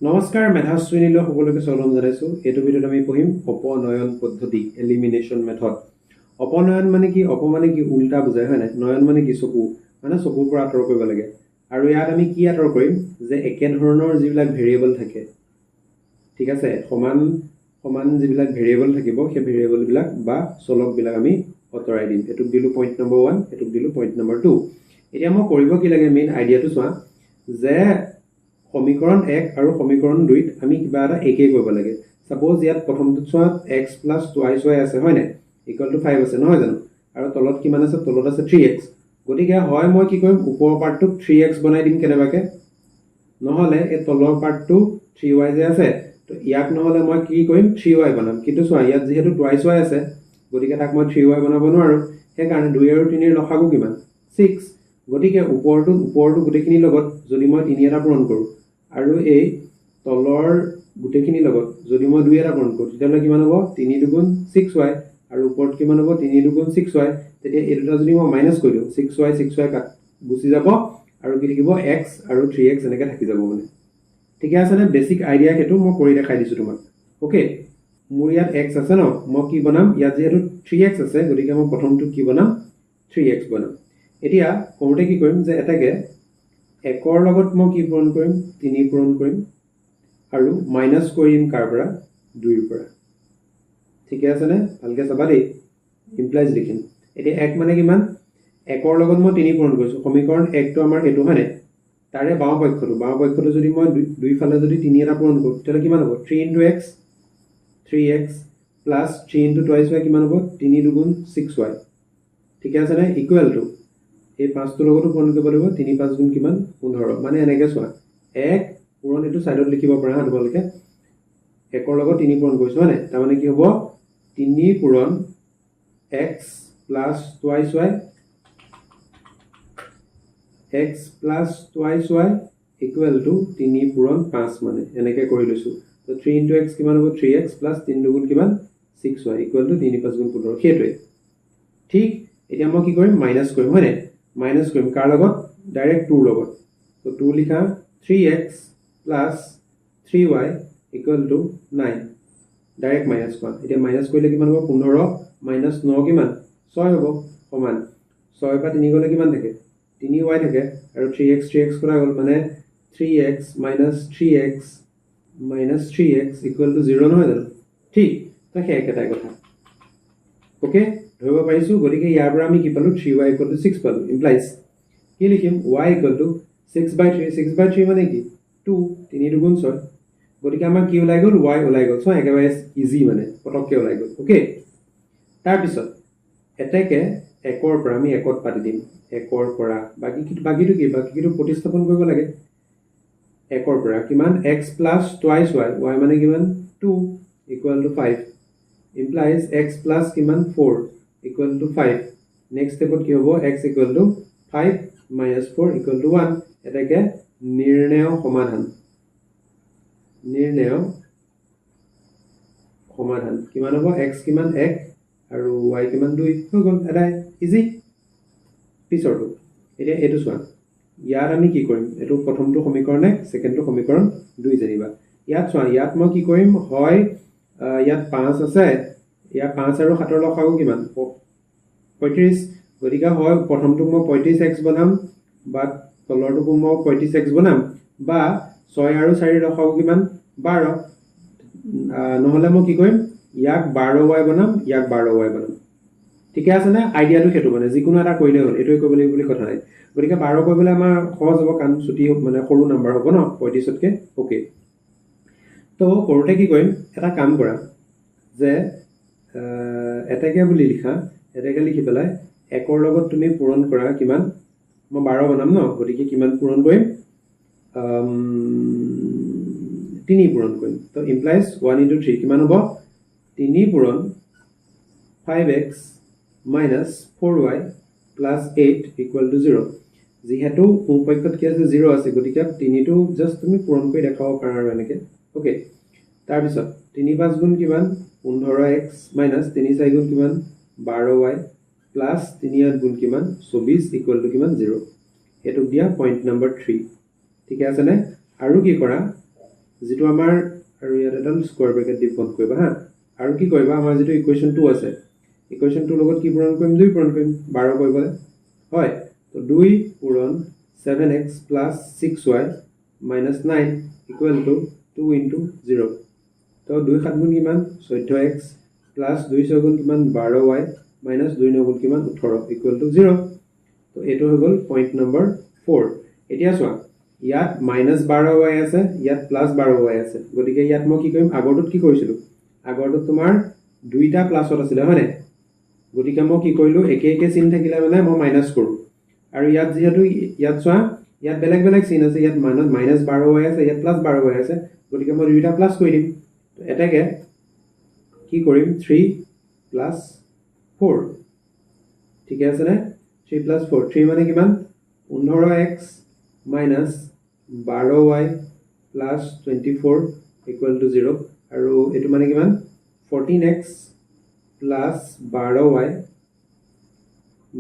নমস্কাৰ মেধাশ্ৰেণীলৈ সকলোকে স্বাগতম জনাইছো। এইটো ভিডিঅ'ত আমি পঢ়িম অপনয়ন পদ্ধতি, এলিমিনেশ্যন মেথড। অপনয়ন মানে কি? অপ মানে কি? উল্টা বুজায়, হয় নাই? নয়ন মানে কি? চকু, মানে চকুৰ পৰা আঁতৰ কৰিব লাগে। আৰু ইয়াত আমি কি আঁতৰ কৰিম? যে একে ধৰণৰ যিবিলাক ভেৰিয়েবল থাকে, ঠিক আছে, সমান সমান যিবিলাক ভেৰিয়েবল থাকিব, সেই ভেৰিয়েবলবিলাক বা চলকবিলাক আমি আঁতৰাই দিম। এইটোক দিলোঁ পইণ্ট নম্বৰ 1, এইটোক দিলোঁ পইণ্ট নম্বৰ 2। এতিয়া মই কৰিব কি লাগে, মেইন আইডিয়াটো চোৱা, যে সমীকৰণ 1 আৰু সমীকৰণ 2ত আমি কিবা এটা একেই কৰিব লাগে। সাপোজ ইয়াত প্ৰথমটোত চোৱা x প্লাছ টুৱাইচ y আছে, হয় নাই? ইকুৱেল টু 5 আছে, নহয় জানো? আৰু তলত কিমান আছে? তলত আছে 3x। গতিকে হয় মই কি কৰিম? ওপৰৰ পাৰ্টটোক 3x বনাই দিম কেনেবাকে, নহ'লে এই তলৰ পাৰ্টটো 3y যে আছে, তো ইয়াক নহ'লে মই কি কৰিম? 3y বনাম। কিন্তু চোৱা ইয়াত যিহেতু টুৱাইচ y আছে, গতিকে তাক মই 3y বনাব নোৱাৰোঁ। সেইকাৰণে 2 আৰু 3 ৰ লসাগু কিমান? 6। গতিকে ওপৰটো গোটেইখিনিৰ লগত যদি মই 3 এটা পূৰণ কৰোঁ আৰু এই তলৰ গোটেইখিনিৰ লগত যদি মই 2 এটা পূৰণ কৰোঁ, তেতিয়াহ'লে কিমান হ'ব? 3 দুগুণ 6y, আৰু ওপৰত কিমান হ'ব? 3 দুগুণ 6y। তেতিয়া এই দুটা যদি মই মাইনাছ কৰি দিওঁ, 6y কাট গুচি যাব, আৰু কি থাকিব? x আৰু 3x এনেকৈ থাকি যাব। মানে ঠিকে আছে নে? বেছিক আইডিয়া সেইটো মই কৰি দেখাই দিছোঁ তোমাক। অ'কে, মোৰ ইয়াত x আছে ন, মই কি বনাম? ইয়াত যিহেতু 3x আছে, গতিকে মই প্ৰথমটো কি বনাম? 3x বনাম। এতিয়া কৰোঁতে কি কৰিম? যে এটাকে 1ৰ লগত মই কি পূৰণ কৰিম? 3 পূৰণ কৰিম, আৰু মাইনাছ কৰিম কাৰ পৰা? 2ৰ পৰা। ঠিকে আছে নে? ভালকৈ চাবা দেই, ইমপ্লাইজ লিখিম। এতিয়া 1 মানে কিমান? 1ৰ লগত মই 3 পূৰণ কৰিছোঁ। সমীকৰণ 1টো আমাৰ এইটো, হয় নাই? তাৰে বাওঁ পক্ষটো যদি মই দুইফালে যদি 3 এটা পূৰণ কৰোঁ, তেতিয়াহ'লে কিমান হ'ব? 3 × x, 3x plus 3 × twice y কিমান হ'ব? 3 দুগুণ 6y। ঠিকে আছে নে? ইকুৱেল টু এই 5টোৰ লগতো পূৰণ কৰিব লাগিব। 3 5 গুণ কিমান? 15। মানে এনেকৈ চোৱা, 1 পূৰণ এইটো ছাইডত লিখিব পাৰা হা তোমালোকে। 1ৰ লগত 3 পূৰণ কৰিছোঁ, হয় নাই? তাৰমানে কি হ'ব? 3 পূৰণ x plus twice y, x plus twice y equal to 3 পূৰণ 5, মানে এনেকৈ কৰি লৈছোঁ। তো 3 × x কিমান হ'ব? 3x প্লাছ 3 দুগুণ কিমান? 6y ইকুৱেল টু 3 5 গুণ 15। সেইটোৱে ঠিক। এতিয়া মই কি কৰিম? মাইনাছ কৰিম, হয় নাই? মাইনাছ কৰিম কাৰ লগত? ডাইৰেক্ট 2ৰ লগত। তো 2 লিখা, 3x plus 3y equal to 9। Direct minus কৰা। এতিয়া মাইনাছ কৰিলে কিমান হ'ব? 15 মাইনাছ 9 কিমান? 6 হ'ব, সমান 6 পৰা 3 গ'লে কিমান থাকে? 3y থাকে, আৰু 3x কৰা গ'ল, মানে 3x minus 3x equal to 0, নহয় জানো? ঠিক, তো সেই একেটাই কথা। অ'কে, ধৰিব পাৰিছোঁ। গতিকে ইয়াৰ পৰা আমি কি পালোঁ? 3y ইকুৱেল টু 6 পালোঁ। ইমপ্লাইজ কি লিখিম? y equal to 6/3। 6/3 মানে কি? 2। 3 দুগুণ 6। গতিকে আমাৰ কি ওলাই গ'ল? y ওলাই গ'ল। চোৱা, একেবাৰে ইজি, মানে পটককৈ ওলাই গ'ল। অ'কে, তাৰপিছত এতেকে 1ৰ পৰা আমি 1ত পাতি দিম। 1ৰ পৰা বাকীটো কি? বাকীটো প্ৰতিস্থাপন কৰিব লাগে। 1ৰ পৰা কিমান? x plus twice y, y মানে কিমান? 2 equal to 5। Implies x plus কিমান? 4 ইকুৱেল টু 5। নেক্সট ষ্টেপত কি হ'ব? x equal to 5 minus 4 equal to 1। এতেকে নিৰ্ণেয় সমাধান কিমান হ'ব? x কিমান? 1 আৰু y কিমান? 2। হৈ গ'ল, এটাই ইজি। পিছৰটো এতিয়া এইটো চোৱা, ইয়াত আমি কি কৰিম? এইটো প্ৰথমটো সমীকৰণ 1, ছেকেণ্ডটো সমীকৰণ 2 যেনিবা। ইয়াত চোৱা, ইয়াত মই কি কৰিম? হয় ইয়াত 5 আছে, ইয়াত 5 আৰু 7ৰ লসাগু কিমান? 35। গতিকে হয় প্ৰথমটোক মই 35x বনাম, বা তলৰটোকো মই 35x বনাম, বা 6 আৰু 4ৰ লসাগু কিমান? 12। নহ'লে মই কি কৰিম? ইয়াক 12y বনাম, ইয়াক 12y বনাম। ঠিকে আছে নে? আইডিয়াটো সেইটো, মানে যিকোনো এটা কৰিলে হ'ল, এইটোৱে কৰিব লাগিব বুলি কথা নাই। গতিকে 12 কৰিবলৈ আমাৰ সহজ হ'ব, কাৰণ ছুটি মানে সৰু নাম্বাৰ হ'ব ন 35তকৈ। অ'কে, তো কৰোঁতে কি কৰিম? এটা কাম কৰা, যে এতেকে বুলি লিখা। এতেকে লিখি পেলাই 1ৰ লগত তুমি পূৰণ কৰা কিমান? মই 12 বনাম ন, গতিকে কিমান পূৰণ কৰিম? 3 পূৰণ কৰিম। তো ইমপ্লাইজ 1 × 3 কিমান হ'ব? 3 পূৰণ 5x minus 4y plus 8 equal to 0। যিহেতু সোঁপক্ষত কি আছে? 0 আছে, গতিকে 3টো জাষ্ট তুমি পূৰণ কৰি দেখাব পাৰা আৰু এনেকৈ। অ'কে, তাৰপিছত 3 5 গুণ কিমান? 15x মাইনাছ 3 4 গুণ কিমান? 12y প্লাছ 3 8 গুণ কিমান? 24 ইকুৱেল টু কিমান? 0। এইটোক দিয়া পইণ্ট নম্বৰ 3। ঠিকে আছেনে? আৰু কি কৰা? যেটো আমাৰ আৰু ইয়াত এটা স্কয়াৰ ব্ৰেকেট দি বন্ধ কৰিবা হা আৰু কি কৰিবা আমাৰ যেটো ইকুৱেশ্যন 2 আছে ইকুৱেশ্যন 2 লগত কি পূৰণ কৰিম 2 পূৰণ কৰিম 12 কৰিবলে হয় তো 2 পূৰণ 7x + 6y - 9 = 2 * 0 তো 2 7 গুণ কিমান 14x + 2 6 গুণ কিমান 12y - 2 9 গুণ কিমান 18 = 0 তো এটো হৈ গল পইণ্ট নম্বৰ 4 এতিয়া চোৱা ইয়াত -12y আছে ইয়াত +12y আছে গতিকে ইয়াত মই কি কৰিম আগৰটোত কি কৰিছিলো আগৰটোত তোমাৰ দুইটা প্লাছত আছিল হয়নে গতিকে মই কি কৰিলো একে একে চিন থাকিলে মানে মই মাইনাস কৰো আৰু ইয়াত যেহেতু ইয়াত চোৱা ইয়াত বেলেগ বেলেগ চিন আছে ইয়াত -12y আছে ইয়াত +12y আছে গতিকে মই দুইটা প্লাস কৰি দিম তো এটাকে কি কৰিম 3 + 4 ঠিক আছে নে 3 + 4 3 মানে কিমান 15x - 12y + 24 = 0 আৰু এটো মানে কিমান 14x + 12y -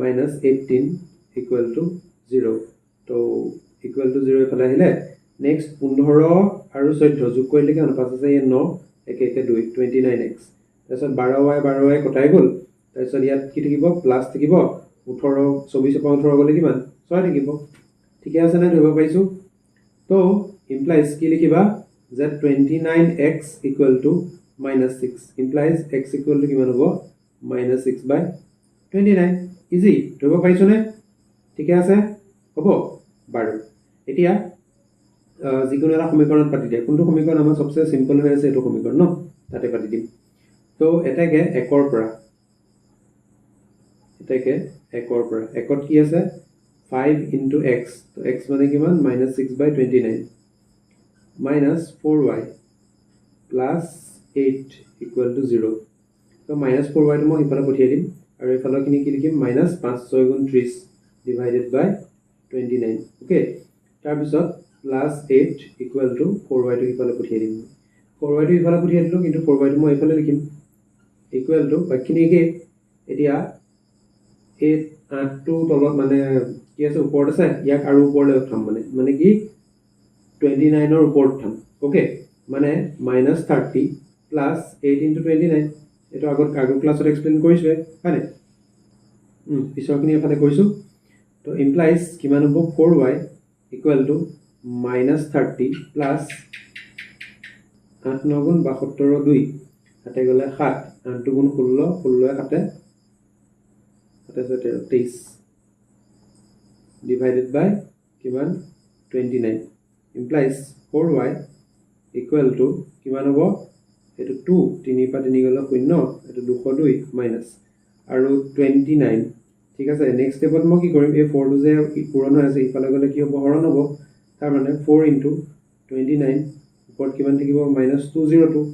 18 = 0 তো = 0 এফালে আহিলে নেক্সট 15 আৰু 14 যোগ কৰিলে কি অনুপাত আছে 9 একে একে 2 29x তাৰপিছত 12y কটাই গল তাৰপিছত ইয়াত কি থাকিব প্লাস থাকিব 18 24 পৰা 18 গলে কিমান 6 থাকিব ঠিক আছে না ধৰিব পাইছো তো ইমপ্লাইজ কি লিখিবা that 29x = -6 implies x = কিমান হ'ব -6/29 ইজি ধৰিব পাইছো নে ঠিক আছে হ'ব বাৰু এতিয়া যিকোনো এটা সমীকৰণ পাতি দিয়া কোনটো সমীকৰণ আমাৰ সবচে সিম্পল হৈ আছে এটো সমীকৰণ ন তাতে পাতি দিম তো এটাকে 1 ৰ পৰা এটাকে 1 ৰ পৰা 1ত কি আছে 5 * x তো x মানে কিমান -6/29 -4y + 8 = 0 তো -4y টো মই ইফালে পঠিয়াই দিম আৰু ইফালৰ খিনি কি লিখিম -5 6 * 30 / 29 ওকে তাৰ পিছত +8 = 4y টো ইফালে পঠিয়াই দিম 4y টো ইফালে পঠিয়াই দিলো কিন্তু 4y টো মই ইফালে লিখিম = বাকিখিনি কি এতিয়া 8 টো তলত মানে কি আছে ওপৰত আছে ইয়াক আৰু ওপৰলৈ উঠাম মানে কি 29 ৰ ওপৰত উঠাম ওকে মানে -30 + 8 * 29 এটো আগৰ ক্লাছত এক্সপ্লেইন কৰিছো হয়নে পিছৰখিনি এফালে কৰিছো তো ইমপ্লাইজ কিমান হ'ব 4y = -30 + 8 9 গুণ 72 2 হাতে গলে 7 8 2 গুণ 16 16 7 23 divided by কিমান 29 implies 4y = কিমান হ'ব এটো 2 3 পা 3 গলে 0 এটো 202 মাইনাস আৰু 29 ঠিক আছে নেক্সট স্টেপত মই কি কৰিম এই 4 টো যে পূৰণ হৈ আছে ইফালে গলে কি হ'ব হৰণ হ'ব তাৰ মানে 4 * 29 ওপৰত কিমান থাকিব -202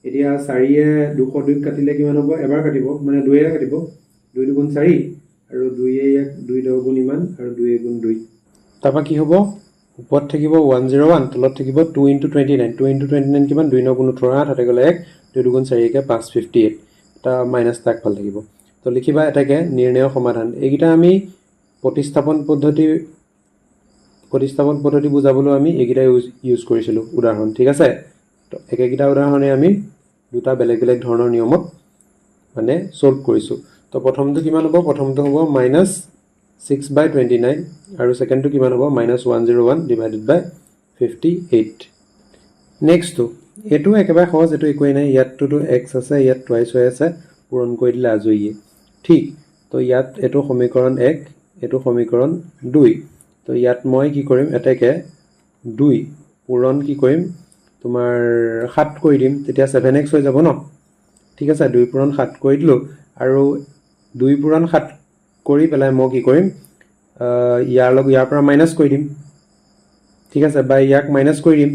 এতিয়া 4 এ 202 কাটিলে কিমান হ'ব এবাৰ কাটিব মানে 2 এ কাটিব 2 * 2 = 4 আৰু 2 এ 2 * 2 = ইমান আৰু 2 * 2 তাৰপা কি হ'ব ওপৰত থাকিব 101 তলত থাকিব 2 * 29 2 * 29 কিমান 2 * 9 = 18 হাতে গলে 1 2 * 2 = 4 = 558 টা মাইনাস তাক ভাল থাকিব তো লিখিবা এটাকে নিৰ্ণয় সমাধান এইগিটা আমি প্ৰতিস্থাপন পদ্ধতি বুজাবলৈ আমি এইগিটা ইউজ কৰিছিলো উদাহৰণ ঠিক আছে তো একেগিটা উদাহৰণে আমি দুটা বেলেগ বেলেগ ধৰণৰ নিয়মত মানে সলভ কৰিছো তো প্ৰথমটো কিমান হ'ব প্ৰথমটো হ'ব -6/29 আৰু সেকেন্ডটো কিমান হ'ব -101 / 58 নেক্সট এটো একেবাৰে সহজ এটো একোই নাই ইয়াতটো x আছে ইয়াত টুৱাইস হৈ আছে পূৰণ কৰি দিলে আজৰিয়ে ঠিক তো ইয়াত এটো সমীকৰণ 1 এটো সমীকৰণ 2 তো ইয়াত মই কি কৰিম এটাকে 2 পূৰণ কি কৰিম তোমাৰ 7 কৰি দিম তেতিয়া 7x হৈ যাব ন ঠিক আছে 2 পূৰণ 7 কৰি দিলো আৰু 2 পূৰণ 7 কৰি পেলাই মই কি কৰিম ইয়াৰ পৰা মাইনাস কৰি দিম ঠিক আছে বা ইয়াক মাইনাস কৰি দিম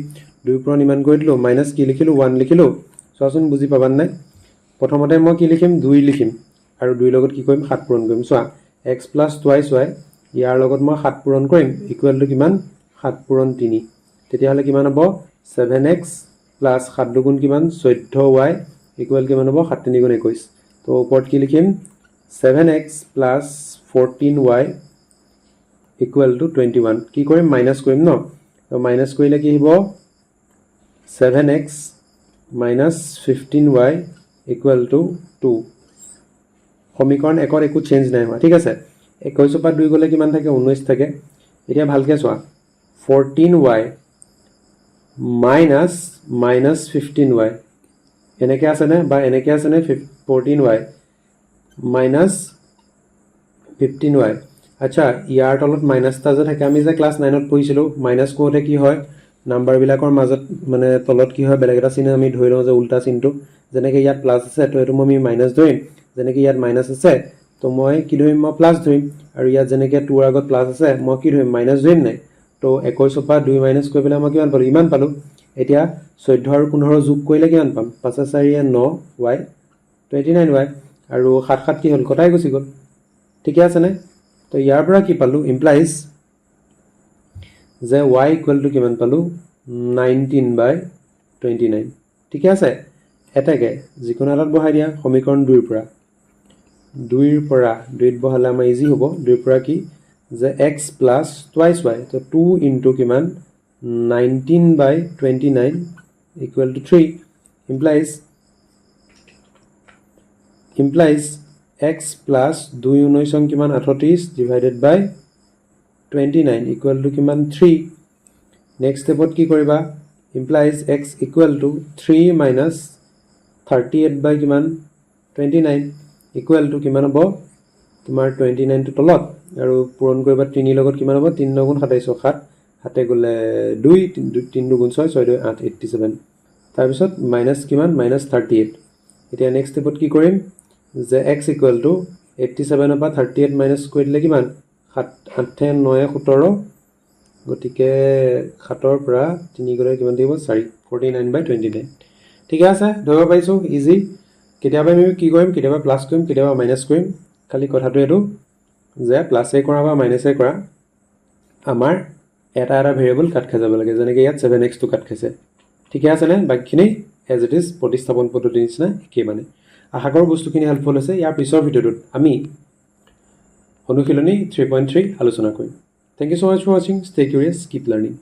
2 পূৰণ ইমান কৰি দিলো মাইনাস কি লিখিলো 1 লিখিলো চোৱাচোন বুজি পাবান নাই প্ৰথমতে মই কি লিখিম 2 লিখিম আৰু 2 লগত কি কৰিম 7 পূৰণ কৰিম চোৱা x + twice y ইয়াৰ লগত মই 7 পূৰণ কৰিম ইকুৱেল টু কিমান 7 পূৰণ 3 তেতিয়া হলে কিমান হ'ব 7x + 7 দুগুণ কিমান 14y ইকুৱেল কিমান হ'ব 7 3 গুণ 21 তো ওপৰত কি লিখিম 7x + 14y ইকুৱেল টু 21 কি কৰিম মাইনাস কৰিম ন তো মাইনাস কৰিলে কি হ'ব 7x minus 15y equal to 2 সমীকৰণ 1 ৰ একো চেঞ্জ নাই হোৱা ঠিক আছে 21 পৰা 2 গলে কিমান থাকে 19 থাকে এতিয়া ভালকে চোৱা 14y minus 15y এনেকে আছে নে বা এনেকে আছে নে 14y minus 15y আচ্ছা ইয়াৰ তলত মাইনাস টা যে থাকে আমি যে ক্লাস 9 ত পঢ়িছিলো মাইনাস কোতে কি হয় নাম্বার বিলাকৰ মাজত মানে তলত কি হয় বেলেগ এটা চিন আমি ধৰি লওঁ যে উল্টা চিনটো যেনেকে ইয়াত প্লাস আছে তো এটো আমি মাইনাস ধৰিম যেনেকে ইয়াত মাইনাস আছে তো মই কি ধৰিম মই প্লাস ধৰিম আৰু ইয়াত যেনেকে 2 ৰ আগত প্লাস আছে মই কি ধৰিম মাইনাস ধৰিম নাই তো 21 পৰা 2 মাইনাস কৰি পেলাই মই কিমান পালো ইমান পালো এতিয়া 14 আৰু 15 যোগ কৰিলে কিমান পাম 5 4 9y 29y আৰু 7 7 কি হ'ল কটাই গুছি গ'ল ঠিক আছে নে তো ইয়াৰ পৰা কি পালো ইমপ্লাইজ যে y ইকুৱেল টু কিমান পালো 19/29 ঠিক আছে এটাকে যিকোনো এটাত বহাই দিয়া সমীকৰণ 2 ৰ পৰা 2 ৰ পৰা 2 ত বহালে আমাৰ ইজি হ'ব 2 ৰ পৰা কি যে x plus twice y তো 2 into কিমান 19/29 equal to 3 implies x plus 2 19 কিমান 38 divided by 29 equal to কিমান 3 next step কি কৰিবা implies x equal to 3 minus 38 by কিমান 29 equal to কিমান হ'ব তোমাৰ 29 টো তলত আৰু পূৰণ কৰিবা 3 লগত কিমান হ'ব 3 9 27 7 হাতে গলে 2 3 2 6 6 2 8 87 তাৰ পিছত মাইনাস কিমান মাইনাস 38 এতিয়া নেক্সট স্টেপত কি কৰিম যে x equal to 87 পৰা 38 মাইনাস কৰি দিলে কিমান 7 8 9 17 গতিকে 7 ৰ পৰা 3 গলে কিমান দিব 4 49/29 ঠিক আছে ধৰিব পাইছো ইজি কেতিয়াবা আমি কি কৰিম কেতিয়াবা প্লাস কৰিম কেতিয়াবা মাইনাস কৰিম খালি কথাটো এটো যে প্লাস এ কৰা বা মাইনাস এ কৰা আমাৰ এটা ভেৰিয়েবল কাট খাই যাব লাগে যেনেকৈ ইয়াত 7x টো কাট খাইছে ঠিক আছে নে বাকিখিনি এজ ইট ইজ প্ৰতিস্থাপন পদ্ধতি নিচিনা কি মানে আশা কৰো বস্তুখিনি হেল্পফুল হৈছে ইয়াৰ পিছৰ ভিডিঅ'টোত আমি অনুশীলনী 3.3 আলোচনা কৰিম thank you so much for watching stay curious keep learning